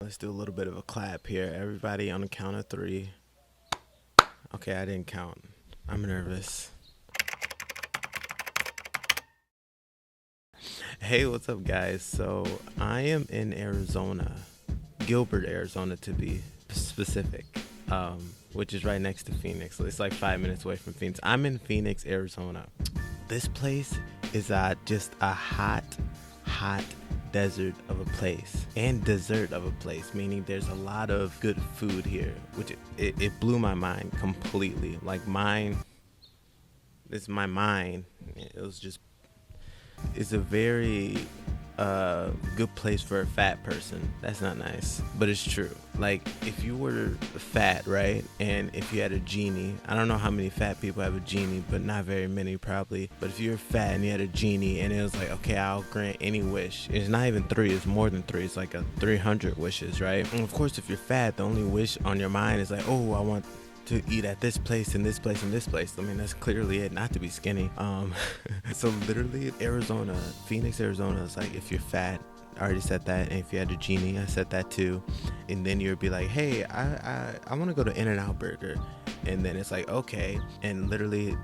Let's do a little bit of a clap here. Everybody on the count of three. Okay, I didn't count. I'm nervous. Hey, what's up, guys? So, I am in Arizona, Gilbert, Arizona to be specific, which is right next to Phoenix. It's like 5 minutes away from Phoenix. I'm in Phoenix, Arizona. This place is just a hot desert of a place and dessert of a place, meaning there's a lot of good food here, which it blew my mind completely. Like it's my mind. It was just it's a very good place for a fat person. That's not nice, but it's true. Like if you were fat, right, and if you had a genie, I don't know how many fat people have a genie, but not very many probably. But if you're fat and you had a genie and it was like, okay, I'll grant any wish. It's not even three, it's more than three. It's like a 300 wishes, right? And of course, if you're fat, the only wish on your mind is like, oh, I want to eat at this place and this place and this place. I mean, that's clearly it, not to be skinny. So literally Arizona, Phoenix, Arizona is like, if you're fat, I already said that. And if you had a genie, I said that too. And then you'd be like, hey, I want to go to In-N-Out Burger. And then it's like, okay. And literally,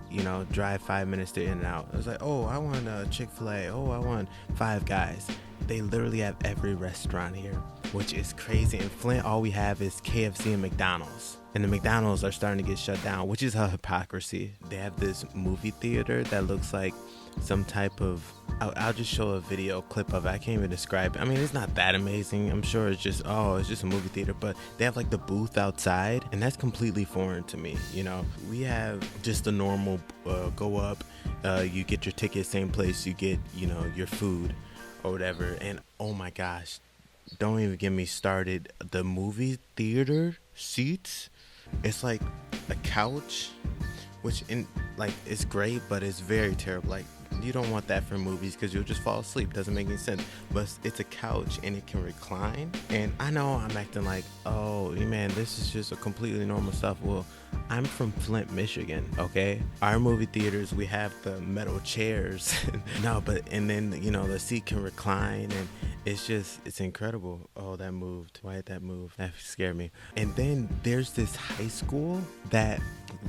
drive 5 minutes to In-N-Out. It's like, oh, I want a Chick-fil-A. Oh, I want Five Guys. They literally have every restaurant here, which is crazy. In Flint, all we have is KFC and McDonald's. And the McDonald's are starting to get shut down, which is a hypocrisy. They have this movie theater that looks like some type of... I'll just show a video clip of it. I can't even describe it. I mean, it's not that amazing. I'm sure it's just a movie theater. But they have like the booth outside, and that's completely foreign to me. We have just a normal go up. You get your ticket, same place you get, your food or whatever. And oh my gosh, don't even get me started. The movie theater seats, it's like a couch, which it's great, but it's very terrible. Like, you don't want that for movies because you'll just fall asleep. Doesn't make any sense. But it's a couch and it can recline. And I know I'm acting like, oh man, this is just a completely normal stuff. Well, I'm from Flint, Michigan. Okay, our movie theaters, we have the metal chairs. No, but and then the seat can recline, and it's incredible. Oh, that moved. Why did that move? That scared me. And then there's this high school that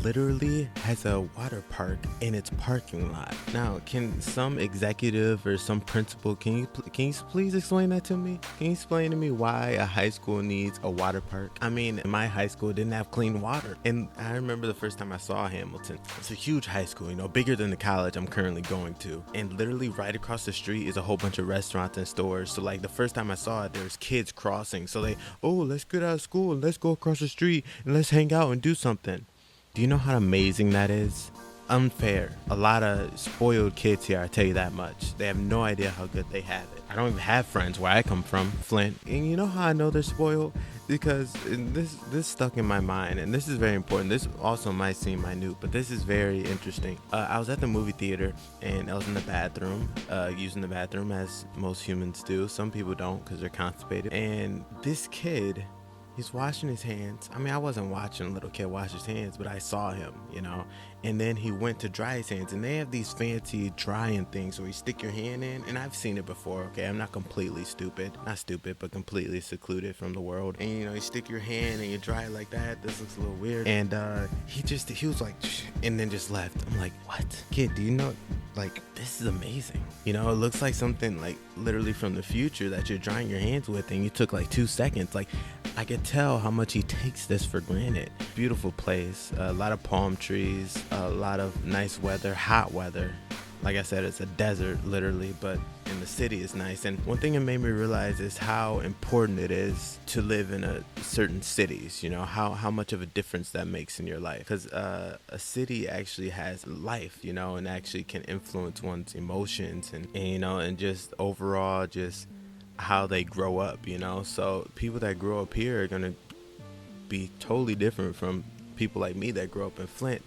literally has a water park in its parking lot. Now, can some executive or some principal, can you please explain that to me? Can you explain to me why a high school needs a water park? I mean, my high school didn't have clean water. And I remember the first time I saw Hamilton. It's a huge high school, bigger than the college I'm currently going to. And literally right across the street is a whole bunch of restaurants and stores. So like the first time I saw it, there's kids crossing. So let's get out of school and let's go across the street and let's hang out and do something. Do you know how amazing that is? Unfair. A lot of spoiled kids here, I tell you that much. They have no idea how good they have it. I don't even have friends where I come from, Flint. And you know how I know they're spoiled? Because this stuck in my mind, and this is very important. This also might seem minute, but this is very interesting. I was at the movie theater, and I was in the bathroom, using the bathroom as most humans do. Some people don't because they're constipated. And this kid... he's washing his hands. I mean, I wasn't watching a little kid wash his hands, but I saw him, And then he went to dry his hands, and they have these fancy drying things where you stick your hand in, and I've seen it before, okay? I'm not completely stupid. Not stupid, but completely secluded from the world. And, you stick your hand and you dry it like that. This looks a little weird. And he was like, shh, and then just left. I'm like, what? Kid, do you know, like, this is amazing. It looks like something, like, literally from the future that you're drying your hands with, and you took, like, 2 seconds. Like, I could tell how much he takes this for granted. Beautiful place, a lot of palm trees, a lot of nice weather, hot weather. Like I said, it's a desert literally, but in the city it's nice. And one thing it made me realize is how important it is to live in certain cities, how much of a difference that makes in your life. Because a city actually has life, and actually can influence one's emotions and just overall just how they grow up, So people that grow up here are going to be totally different from people like me that grow up in Flint.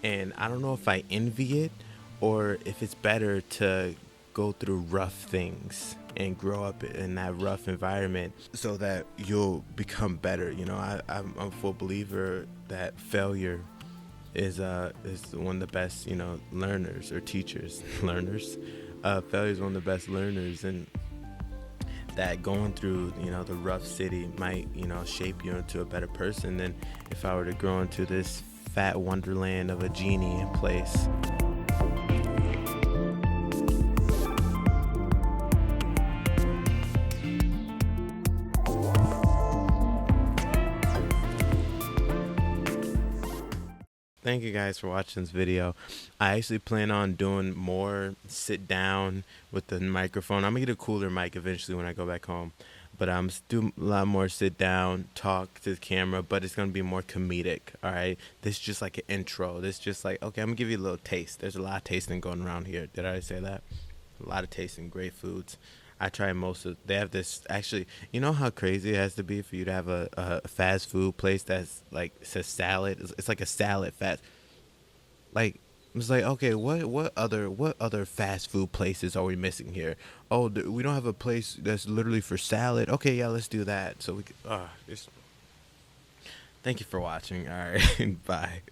And I don't know if I envy it or if it's better to go through rough things and grow up in that rough environment so that you'll become better. I'm a full believer that failure is one of the best, learners or teachers. Learners. Failure is one of the best learners, and that going through, the rough city might, shape you into a better person than if I were to grow into this fat wonderland of a genie place. Thank you guys for watching this video. I actually plan on doing more sit down with the microphone. I'm gonna get a cooler mic eventually when I go back home. But I'm do a lot more sit down, talk to the camera, but it's gonna be more comedic. All right, this is just like an intro. This is just like, okay, I'm gonna give you a little taste. There's a lot of tasting going around here. Did I say that? A lot of tasting great foods. I try most of. They have this actually. You know how crazy it has to be for you to have a fast food place that's like says salad. It's like a salad fast. Like it's like, okay, what other fast food places are we missing here? Oh, we don't have a place that's literally for salad. Okay, yeah, let's do that. So we. Thank you for watching. All right, bye.